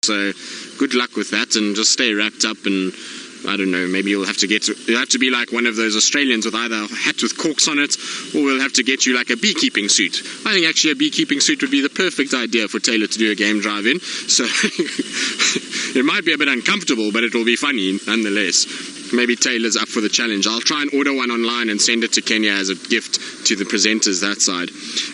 So good luck with that, and just stay wrapped up, and I don't know, maybe you'll have to be like one of those Australians with either a hat with corks on it, or we'll have to get you like a beekeeping suit. I think actually a beekeeping suit would be the perfect idea for Taylor to do a game drive in. So it might be a bit uncomfortable, but it will be funny nonetheless. Maybe Taylor's up for the challenge. I'll try and order one online and send it to Kenya as a gift to the presenters that side.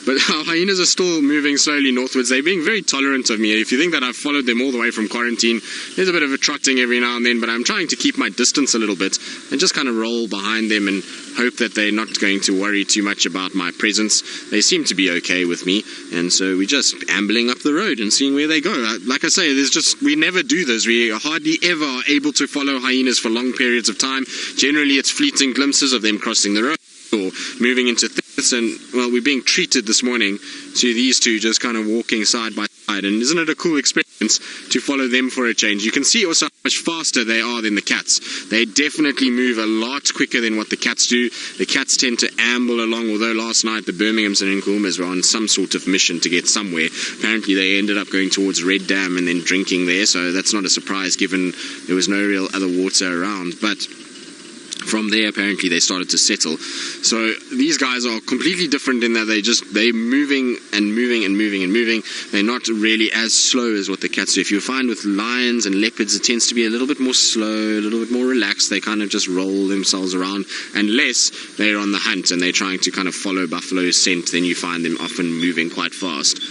But our hyenas are still moving slowly northwards. They're being very tolerant of me. If you think that I've followed them all the way from quarantine, there's a bit of a trotting every now and then, but I'm trying to keep my distance a little bit and just kind of roll behind them and hope that they're not going to worry too much about my presence. They seem to be okay with me, and so we're just ambling up the road and seeing where they go. Like I say, we never do this. We hardly ever are able to follow hyenas for long periods of time. Generally, it's fleeting glimpses of them crossing the road or moving into thickets, and well, we're being treated this morning to these two just kind of walking side by side, and isn't it a cool experience to follow them for a change? You can see also how much faster they are than the cats. They definitely move a lot quicker than what the cats do. The cats tend to amble along, although last night the Birminghams and Nkumas were on some sort of mission to get somewhere. Apparently they ended up going towards Red Dam and then drinking there, so that's not a surprise given there was no real other water around. But from there, apparently, they started to settle. So these guys are completely different in that they're moving and moving and moving and moving. They're not really as slow as what the cats do. If you find with lions and leopards, it tends to be a little bit more slow, a little bit more relaxed. They kind of just roll themselves around, unless they're on the hunt and they're trying to kind of follow buffalo's scent. Then you find them often moving quite fast.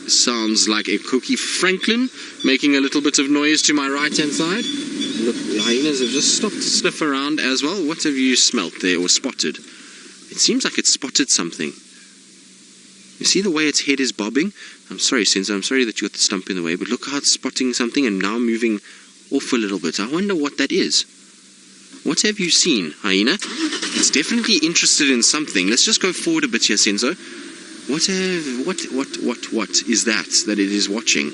Sounds like a Cookie Franklin making a little bit of noise to my right hand side. Look, the hyenas have just stopped to sniff around as well. What have you smelt there or spotted? It seems like it spotted something. You see the way its head is bobbing? I'm sorry, Senzo, I'm sorry that you got the stump in the way, but look how it's spotting something and now moving off a little bit. I wonder what that is. What have you seen, hyena? It's definitely interested in something. Let's just go forward a bit here, Senzo. What is that it is watching?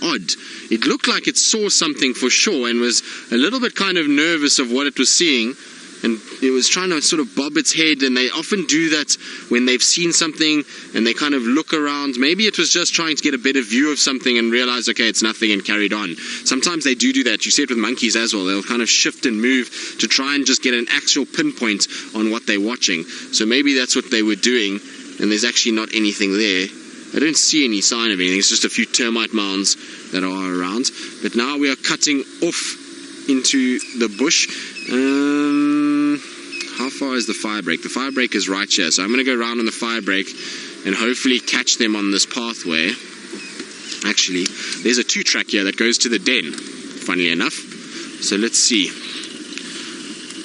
Odd. It looked like it saw something for sure and was a little bit kind of nervous of what it was seeing, and it was trying to sort of bob its head, and they often do that when they've seen something and they kind of look around. Maybe it was just trying to get a better view of something and realize, okay, it's nothing, and carried on. Sometimes they do that. You see it with monkeys as well. They'll kind of shift and move to try and just get an actual pinpoint on what they're watching. So maybe that's what they were doing, and there's actually not anything there. I don't see any sign of anything. It's just a few termite mounds that are around. But now we are cutting off into the bush. How far is the fire break? The fire break is right here. So I'm going to go around on the fire break and hopefully catch them on this pathway. Actually, there's a 2-track here that goes to the den, funnily enough. So let's see.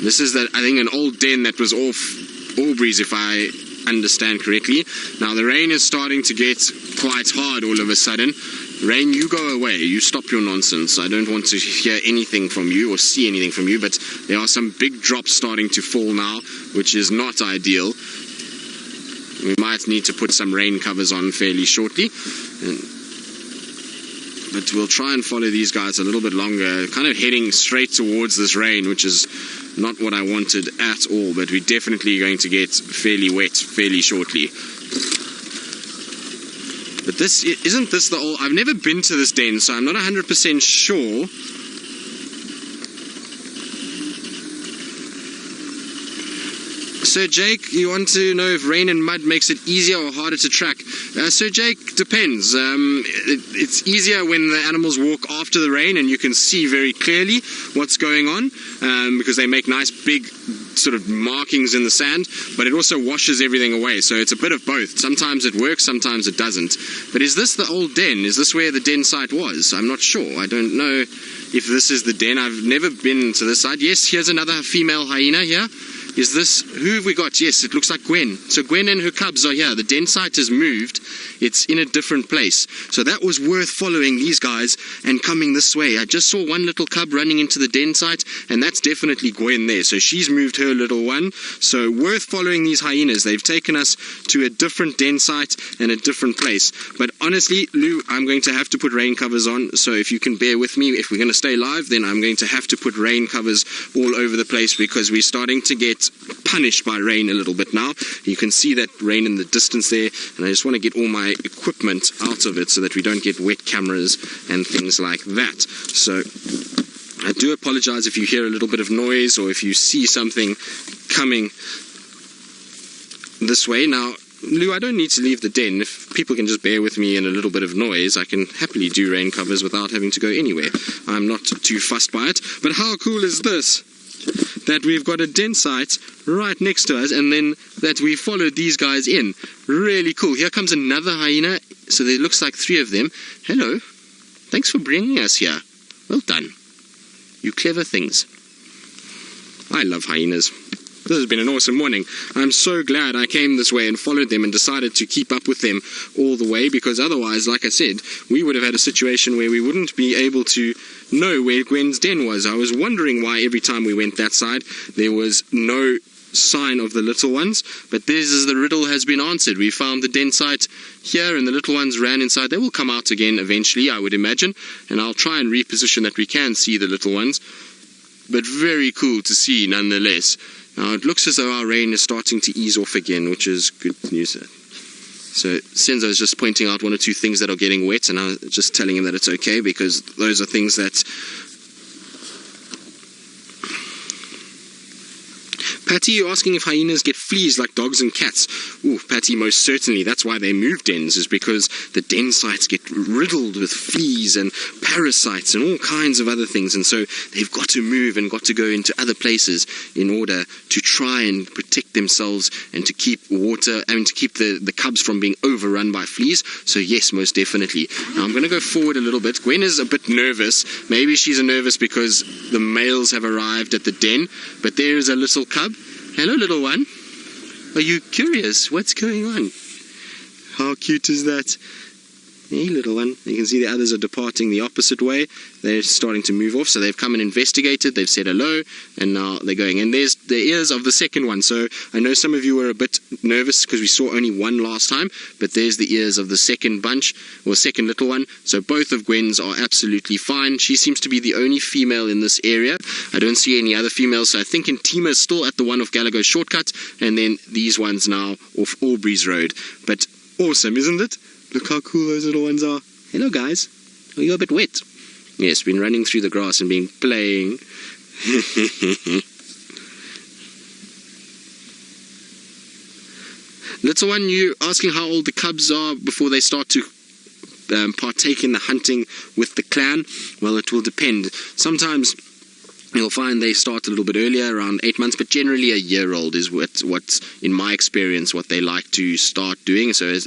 This is, I think, an old den that was off Aubrey's, if I understand correctly. Now the rain is starting to get quite hard all of a sudden. Rain, you go away. You stop your nonsense. I don't want to hear anything from you or see anything from you, but there are some big drops starting to fall now, which is not ideal. We might need to put some rain covers on fairly shortly. But we'll try and follow these guys a little bit longer, kind of heading straight towards this rain, which is not what I wanted at all, but we're definitely going to get fairly wet fairly shortly. But isn't this the old... I've never been to this den, so I'm not 100% sure. Sir Jake, you want to know if rain and mud makes it easier or harder to track? Sir Jake, depends. It's easier when the animals walk after the rain and you can see very clearly what's going on, because they make nice big sort of markings in the sand, but it also washes everything away. So it's a bit of both. Sometimes it works, sometimes it doesn't. But is this the old den? Is this where the den site was? I'm not sure. I don't know if this is the den. I've never been to this side. Yes, here's another female hyena here. Is this, who have we got? Yes, it looks like Gwen. So Gwen and her cubs are here. The den site has moved. It's in a different place. So that was worth following these guys and coming this way. I just saw one little cub running into the den site, and that's definitely Gwen there. So she's moved her little one. So worth following these hyenas. They've taken us to a different den site and a different place. But honestly, Lou, I'm going to have to put rain covers on. So if you can bear with me, if we're going to stay live, then I'm going to have to put rain covers all over the place, because we're starting to get punished by rain a little bit now. You can see that rain in the distance there, and I just want to get all my equipment out of it so that we don't get wet cameras and things like that. So I do apologize if you hear a little bit of noise or if you see something coming this way. Now, Lou, I don't need to leave the den. If people can just bear with me and a little bit of noise, I can happily do rain covers without having to go anywhere. I'm not too fussed by it. But how cool is this? That we've got a den site right next to us, and then that we followed these guys in. Really cool. Here comes another hyena. So there looks like 3 of them. Hello. Thanks for bringing us here. Well done. You clever things. I love hyenas. This has been an awesome morning. I'm so glad I came this way and followed them and decided to keep up with them all the way, because otherwise, like I said, we would have had a situation where we wouldn't be able to know where Gwen's den was. I was wondering why every time we went that side there was no sign of the little ones, but this is the riddle has been answered. We found the den site here and the little ones ran inside. They will come out again eventually, I would imagine, and I'll try and reposition that we can see the little ones, but very cool to see nonetheless. Now it looks as though our rain is starting to ease off again, which is good news. So Senzo is just pointing out 1 or 2 things that are getting wet, and I'm just telling him that it's okay, because those are things that... Patty, you're asking if hyenas get fleas like dogs and cats. Ooh, Patty, most certainly. That's why they move dens, is because the den sites get riddled with fleas and parasites and all kinds of other things. And so they've got to move and got to go into other places in order to try and protect themselves and to keep to keep the cubs from being overrun by fleas. So yes, most definitely. Now I'm going to go forward a little bit. Gwen is a bit nervous. Maybe she's nervous because the males have arrived at the den, but there is a little cub. Hello, little one. Are you curious? What's going on? How cute is that? Hey, little one. You can see the others are departing the opposite way. They're starting to move off, so they've come and investigated. They've said hello, and now they're going. And there's the ears of the second one. So I know some of you were a bit nervous because we saw only one last time, but there's the ears of the second bunch, or second little one. So both of Gwen's are absolutely fine. She seems to be the only female in this area. I don't see any other females, so I think Intima is still at the one off Gallagher's shortcut, and then these ones now off Aubrey's Road. But awesome, isn't it? Look how cool those little ones are. Hello, guys. Oh, you're a bit wet. Yes, been running through the grass and playing. Little one, you asking how old the cubs are before they start to partake in the hunting with the clan? Well, it will depend. Sometimes you'll find they start a little bit earlier, around 8 months, but generally a year old is what's in my experience, what they like to start doing. So as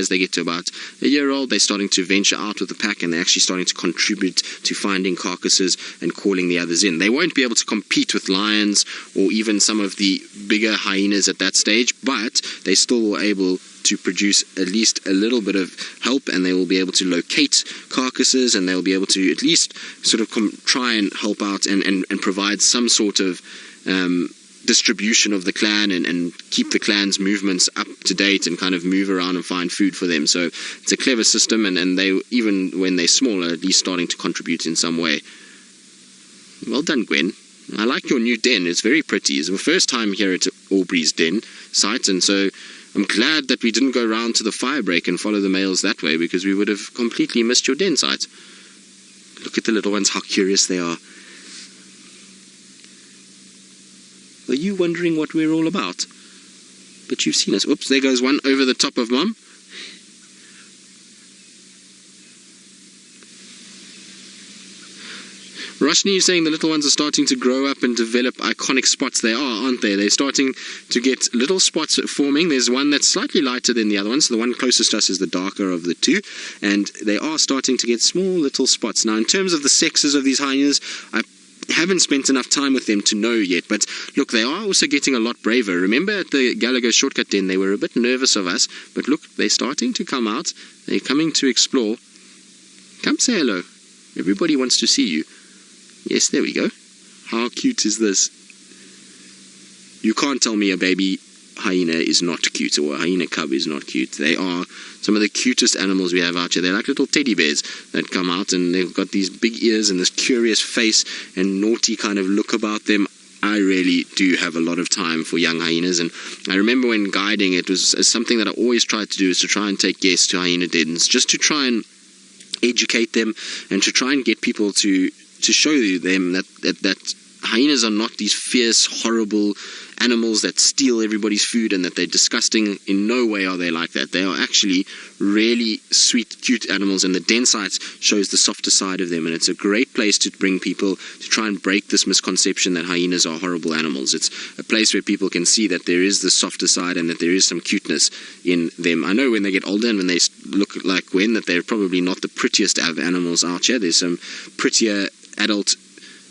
they get to about a year old, they're starting to venture out with the pack, and they're actually starting to contribute to finding carcasses and calling the others in. They won't be able to compete with lions or even some of the bigger hyenas at that stage, but they still are able to produce at least a little bit of help, and they will be able to locate carcasses, and they'll be able to at least sort of try and help out and provide some sort of distribution of the clan and keep the clan's movements up to date and kind of move around and find food for them. So it's a clever system, and they, even when they're small, are at least starting to contribute in some way. Well done, Gwen. I like your new den. It's very pretty. It's the first time here at Aubrey's den site, and so I'm glad that we didn't go round to the fire break and follow the males that way, because we would have completely missed your den site. Look at the little ones, how curious they are. Are you wondering what we're all about? But you've seen us. Oops, there goes one over the top of Mum. Roshni is saying the little ones are starting to grow up and develop iconic spots. They are, aren't they? They're starting to get little spots forming. There's one that's slightly lighter than the other one, so the one closest to us is the darker of the two, and they are starting to get small little spots. Now, in terms of the sexes of these hyenas, I haven't spent enough time with them to know yet, but look, they are also getting a lot braver. Remember at the Gallagher shortcut den, they were a bit nervous of us, but look, they're starting to come out. They're coming to explore. Come say hello. Everybody wants to see you. Yes, there we go. How cute is this? You can't tell me a baby hyena is not cute, or a hyena cub is not cute. They are some of the cutest animals we have out here. They're like little teddy bears that come out, and they've got these big ears and this curious face and naughty kind of look about them. I really do have a lot of time for young hyenas, and I remember when guiding, it was something that I always tried to do, is to try and take guests to hyena dens, just to try and educate them and to try and get people to show them that hyenas are not these fierce, horrible animals that steal everybody's food and that they're disgusting. In no way are they like that. They are actually really sweet, cute animals, and the den site shows the softer side of them, and it's a great place to bring people to try and break this misconception that hyenas are horrible animals. It's a place where people can see that there is the softer side and that there is some cuteness in them. I know when they get older and when they look like Gwen, that they're probably not the prettiest of animals out here. There's some prettier adult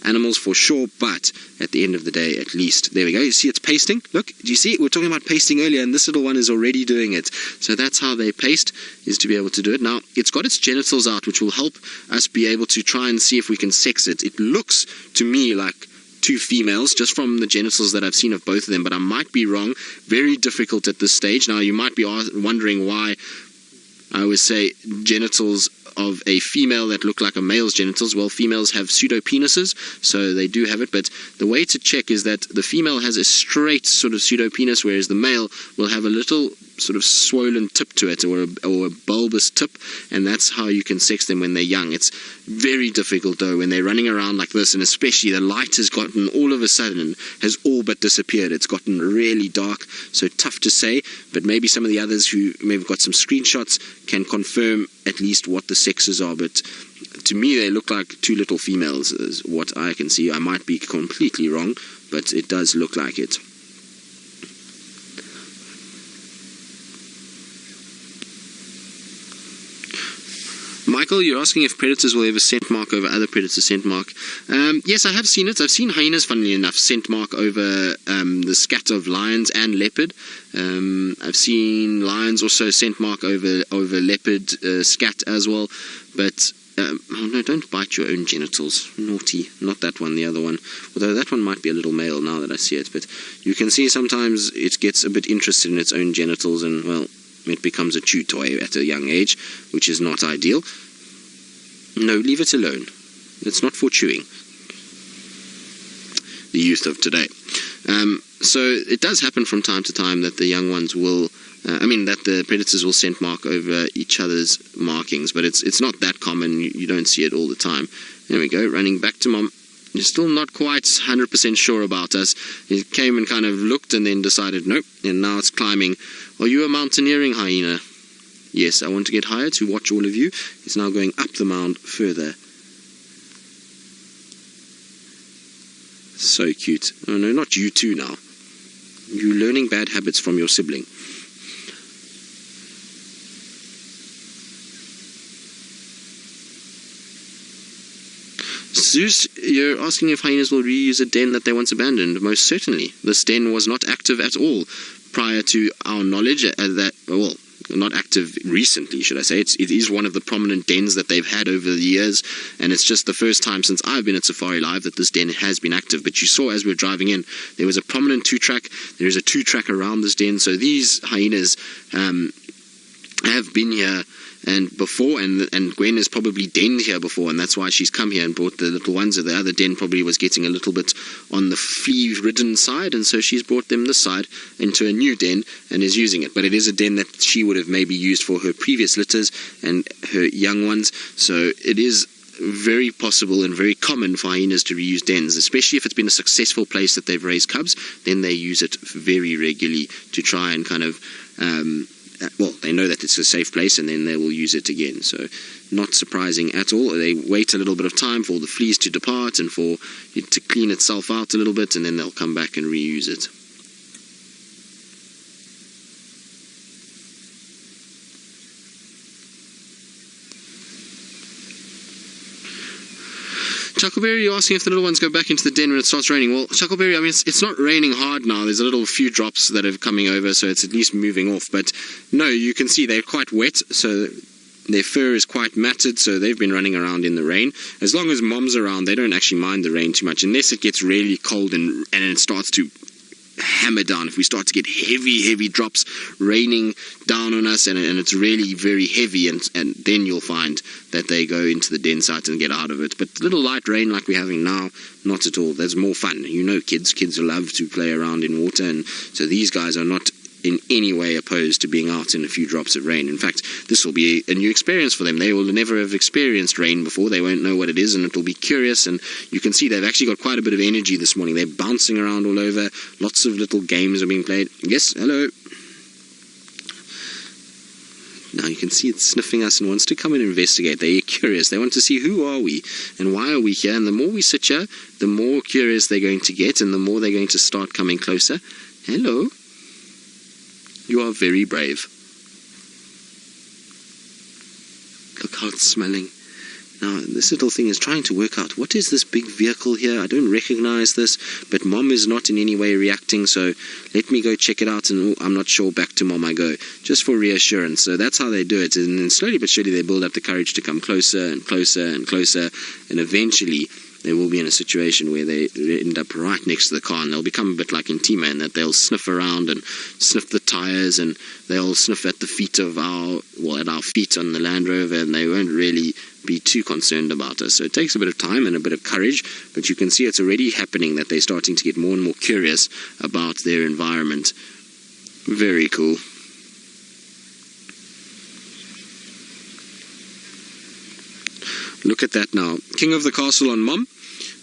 animals for sure, but at the end of the day, at least, there we go, you see it's pasting. Look, do you see it? We were talking about pasting earlier, and this little one is already doing it. So that's how they paste, is to be able to do it. Now, it's got its genitals out, which will help us be able to try and see if we can sex it. It looks to me like two females, just from the genitals that I've seen of both of them, but I might be wrong. Very difficult at this stage. Now, you might be wondering why I always say genitals of a female that look like a male's genitals. Well, females have pseudopenises, so they do have it, but the way to check is that the female has a straight sort of pseudopenis, whereas the male will have a little sort of swollen tip to it, or a bulbous tip, and that's how you can sex them when they're young. It's very difficult though when they're running around like this, and especially the light has gotten all of a sudden has all but disappeared. It's gotten really dark, so tough to say, but maybe some of the others who may have got some screenshots can confirm at least what the sexes are. But to me they look like two little females is what I can see. I might be completely wrong, but it does look like it. Michael, you're asking if predators will ever scent mark over other predators' scent mark. Yes, I have seen it. I've seen hyenas, funnily enough, scent mark over the scat of lions and leopard. I've seen lions also scent mark over leopard scat as well. But, oh no, don't bite your own genitals. Naughty. Not that one, the other one. Although that one might be a little male now that I see it. But you can see sometimes it gets a bit interested in its own genitals, and, well, it becomes a chew toy at a young age, which is not ideal. No, leave it alone. It's not for chewing. The youth of today. So it does happen from time to time that the young ones will, that the predators will scent mark over each other's markings, but it's not that common. You don't see it all the time. There we go, running back to Mom. You're still not quite 100% sure about us. He came and kind of looked and then decided nope, and now it's climbing. Are you a mountaineering hyena? Yes, I want to get higher to watch all of you. It's now going up the mound further. So cute. Oh no, not you too now. You're learning bad habits from your sibling. Zeus, you're asking if hyenas will reuse a den that they once abandoned. Most certainly. This den was not active at all prior to our knowledge. Not active recently, should I say. It is one of the prominent dens that they've had over the years, and it's just the first time since I've been at Safari Live that this den has been active. But you saw as we were driving in, there was a prominent two-track. There is a two-track around this den, so these hyenas have been here and before, and Gwen has probably denned here before, and that's why she's come here and brought the little ones. The other den probably was getting a little bit on the flea-ridden side, and so she's brought them this side into a new den and is using it. But it is a den that she would have maybe used for her previous litters and her young ones, so it is very possible and very common for hyenas to reuse dens, especially if it's been a successful place that they've raised cubs. Then they use it very regularly to try and kind of they know that it's a safe place, and then they will use it again. So not surprising at all. They wait a little bit of time for the fleas to depart and for it to clean itself out a little bit, and then they'll come back and reuse it. Chuckleberry, you're asking if the little ones go back into the den when it starts raining. Well, Chuckleberry, I mean, it's not raining hard now. There's a few drops that are coming over, so it's at least moving off. But no, you can see they're quite wet, so their fur is quite matted, so they've been running around in the rain. As long as Mom's around, they don't actually mind the rain too much, unless it gets really cold and it starts to hammer down, if we start to get heavy drops raining down on us, and it's really very heavy, and then you'll find that they go into the den site and get out of it. But little light rain like we're having now, not at all. There's more fun. Kids love to play around in water, and so these guys are not in any way opposed to being out in a few drops of rain. In fact, this will be a new experience for them. They will never have experienced rain before. They won't know what it is, and it will be curious. And you can see they've actually got quite a bit of energy this morning. They're bouncing around all over. Lots of little games are being played. Yes, hello. Now you can see it's sniffing us and wants to come and investigate. They're curious. They want to see who are we and why are we here. And the more we sit here, the more curious they're going to get, and the more they're going to start coming closer. Hello. You are very brave. Look how it's smelling. Now, this little thing is trying to work out, what is this big vehicle here? I don't recognize this, but Mom is not in any way reacting, so let me go check it out, and I'm not sure, back to Mom I go, just for reassurance. So that's how they do it, and then slowly but surely they build up the courage to come closer and closer and closer, and eventually they will be in a situation where they end up right next to the car, and they'll become a bit like in T-Man, that they'll sniff around and sniff the tires, and they'll sniff at the feet of at our feet on the Land Rover, and they won't really be too concerned about us. So it takes a bit of time and a bit of courage, but you can see it's already happening, that they're starting to get more and more curious about their environment. Very cool. Look at that now. King of the castle on Mom.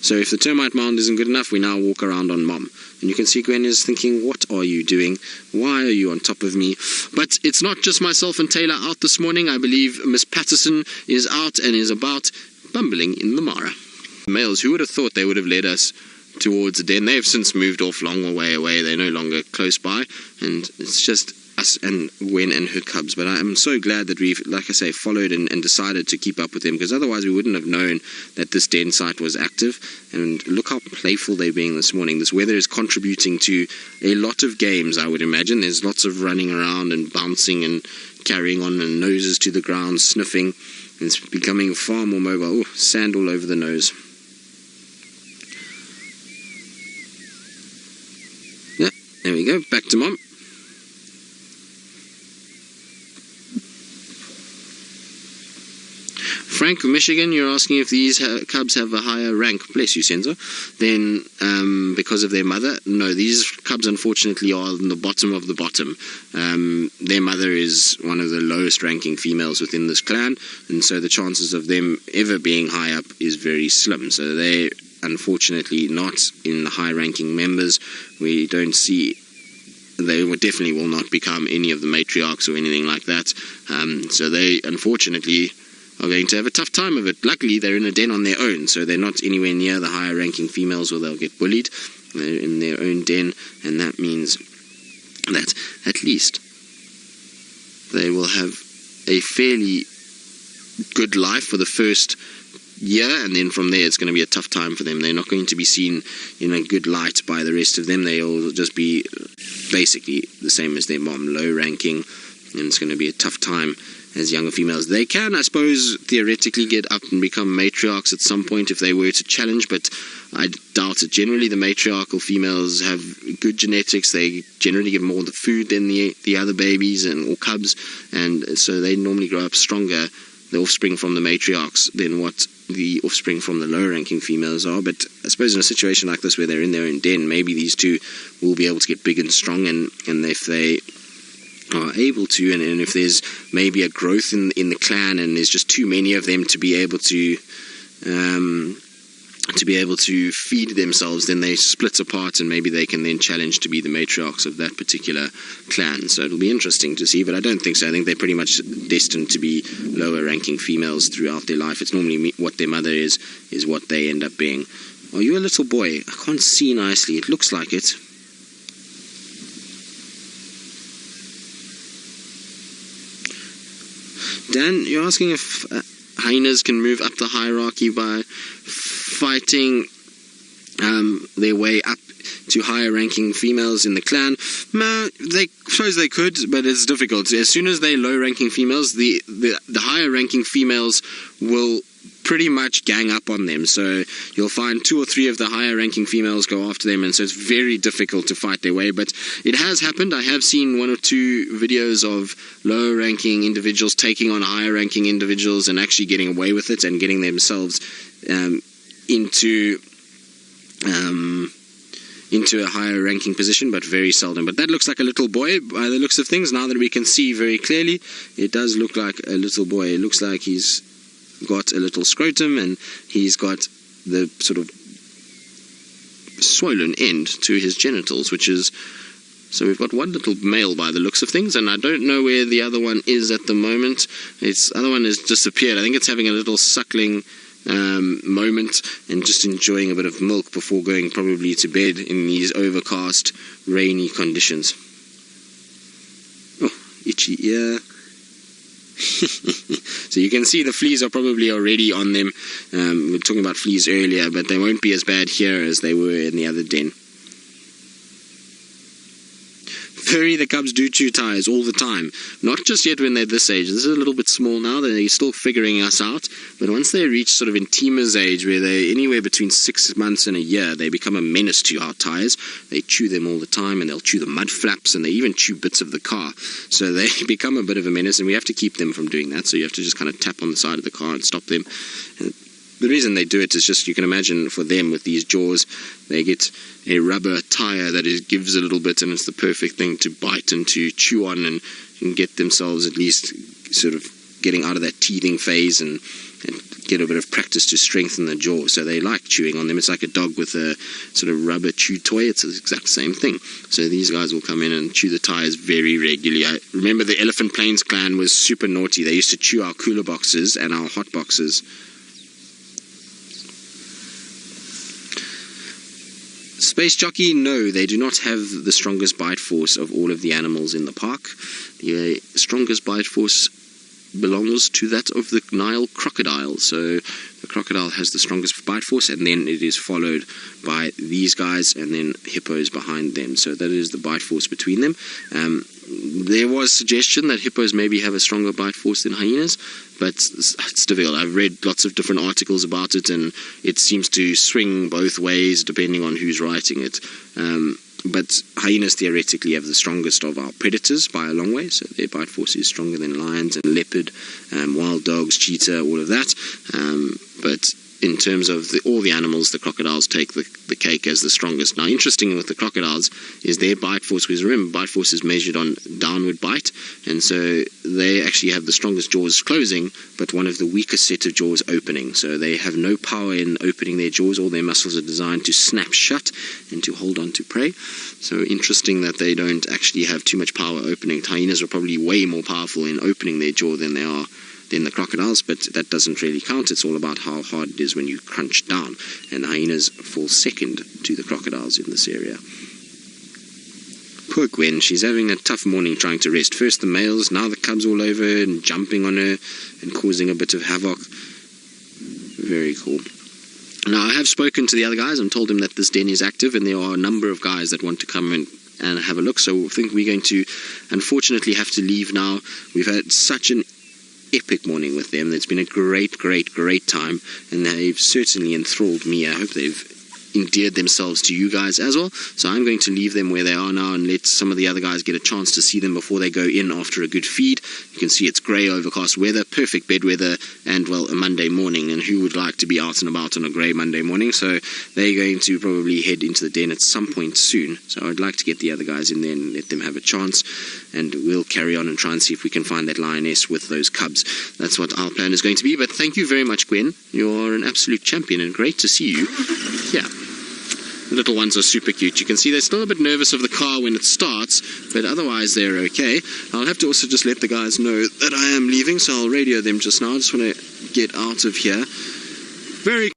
So if the termite mound isn't good enough, we now walk around on Mom. And you can see Gwen is thinking, what are you doing? Why are you on top of me? But it's not just myself and Taylor out this morning. I believe Miss Patterson is out and is about bumbling in the Mara. Males, who would have thought they would have led us towards the den? They have since moved off long way away. They're no longer close by. And it's just us and Gwen and her cubs. But I am so glad that we've, like I say, followed and decided to keep up with them, because otherwise we wouldn't have known that this den site was active. And look how playful they're being this morning. This weather is contributing to a lot of games, I would imagine. There's lots of running around and bouncing and carrying on, and noses to the ground, sniffing. And it's becoming far more mobile. Oh, sand all over the nose. Yeah, there we go. Back to Mom. Frank of Michigan, you're asking if these cubs have a higher rank, bless you, Senzo, than because of their mother. No, these cubs unfortunately are on the bottom of the bottom. Their mother is one of the lowest ranking females within this clan, and so the chances of them ever being high up is very slim. So they're unfortunately not in the high ranking members. We don't see, they definitely will not become any of the matriarchs or anything like that. So they unfortunately are going to have a tough time of it. Luckily, they're in a den on their own, so they're not anywhere near the higher ranking females, or they'll get bullied. They're in their own den, and that means that at least they will have a fairly good life for the first year, and then from there it's going to be a tough time for them. They're not going to be seen in a good light by the rest of them. They'll just be basically the same as their mom, low ranking, and it's going to be a tough time as younger females. They can, I suppose, theoretically get up and become matriarchs at some point if they were to challenge, but I doubt it. Generally, the matriarchal females have good genetics. They generally give more of the food than the other babies or cubs, and so they normally grow up stronger, the offspring from the matriarchs, than what the offspring from the lower-ranking females are. But I suppose in a situation like this where they're in their own den, maybe these two will be able to get big and strong, and if they are able to, and if there's maybe a growth in the clan and there's just too many of them to be able to feed themselves, then they split apart, and maybe they can then challenge to be the matriarchs of that particular clan. So it'll be interesting to see, but I don't think so. I think they're pretty much destined to be lower ranking females throughout their life. It's normally what their mother is what they end up being. Are you a little boy? I can't see nicely. It looks like it. Dan, you're asking if hyenas can move up the hierarchy by fighting their way up to higher ranking females in the clan. They suppose they could, but it's difficult. As soon as they're low ranking females, the higher ranking females will pretty much gang up on them. So you'll find 2 or 3 of the higher ranking females go after them, and so it's very difficult to fight their way. But it has happened. I have seen 1 or 2 videos of lower ranking individuals taking on higher ranking individuals and actually getting away with it and getting themselves into a higher ranking position, but very seldom. But that looks like a little boy by the looks of things. Now that we can see very clearly, it does look like a little boy. It looks like he's got a little scrotum, and he's got the sort of swollen end to his genitals, which is... So we've got 1 little male by the looks of things, and I don't know where the other one is at the moment. Its other one has disappeared. I think it's having a little suckling moment and just enjoying a bit of milk before going probably to bed in these overcast, rainy conditions. Oh, itchy ear. So you can see the fleas are probably already on them. We were talking about fleas earlier, but they won't be as bad here as they were in the other den. The cubs do chew tires all the time. Not just yet when they're this age. This is a little bit small now. They're still figuring us out. But once they reach sort of Intima's age, where they're anywhere between 6 months and a year, they become a menace to our tires. They chew them all the time, and they'll chew the mud flaps, and they even chew bits of the car. So they become a bit of a menace, and we have to keep them from doing that. So you have to just kind of tap on the side of the car and stop them. And the reason they do it is just, you can imagine for them with these jaws, they get a rubber tire that gives a little bit, and it's the perfect thing to bite and to chew on and get themselves at least sort of getting out of that teething phase and get a bit of practice to strengthen the jaw. So they like chewing on them. It's like a dog with a sort of rubber chew toy. It's the exact same thing. So these guys will come in and chew the tires very regularly. I remember the Elephant Plains clan was super naughty. They used to chew our cooler boxes and our hot boxes. Space Jockey, no, they do not have the strongest bite force of all of the animals in the park. The strongest bite force belongs to that of the Nile crocodile. So the crocodile has the strongest bite force, and then it is followed by these guys, and then hippos behind them. So that is the bite force between them. There was suggestion that hippos maybe have a stronger bite force than hyenas, but it's difficult. I've read lots of different articles about it, and it seems to swing both ways depending on who's writing it. But hyenas theoretically have the strongest of our predators by a long way, so their bite force is stronger than lions and leopard, wild dogs, cheetah, all of that. But in terms of all the animals, the crocodiles take the cake as the strongest. Now, interesting with the crocodiles is their bite force, because remember, bite force is measured on downward bite, and so they actually have the strongest jaws closing, but one of the weakest set of jaws opening. So they have no power in opening their jaws. All their muscles are designed to snap shut and to hold on to prey. So interesting that they don't actually have too much power opening. Hyenas are probably way more powerful in opening their jaw than they are than the crocodiles, but that doesn't really count. It's all about how hard it is when you crunch down, and the hyenas fall second to the crocodiles in this area. Poor Gwen, she's having a tough morning trying to rest. First the males, now the cubs all over her and jumping on her and causing a bit of havoc. Very cool. Now, I have spoken to the other guys and told them that this den is active, and there are a number of guys that want to come in and have a look, so I think we're going to unfortunately have to leave now. We've had such an epic morning with them. It's been a great time, and they've certainly enthralled me. I hope they've endeared themselves to you guys as well. So I'm going to leave them where they are now and let some of the other guys get a chance to see them before they go in after a good feed. You can see it's grey, overcast weather, perfect bed weather, and well, a Monday morning, and who would like to be out and about on a grey Monday morning? So they're going to probably head into the den at some point soon. So I'd like to get the other guys in there and let them have a chance, and we'll carry on and try and see if we can find that lioness with those cubs. That's what our plan is going to be. But thank you very much, Gwen. You're an absolute champion, and great to see you. Yeah. The little ones are super cute. You can see they're still a bit nervous of the car when it starts, but otherwise they're okay. I'll have to also just let the guys know that I am leaving, so I'll radio them just now. I just want to get out of here. Very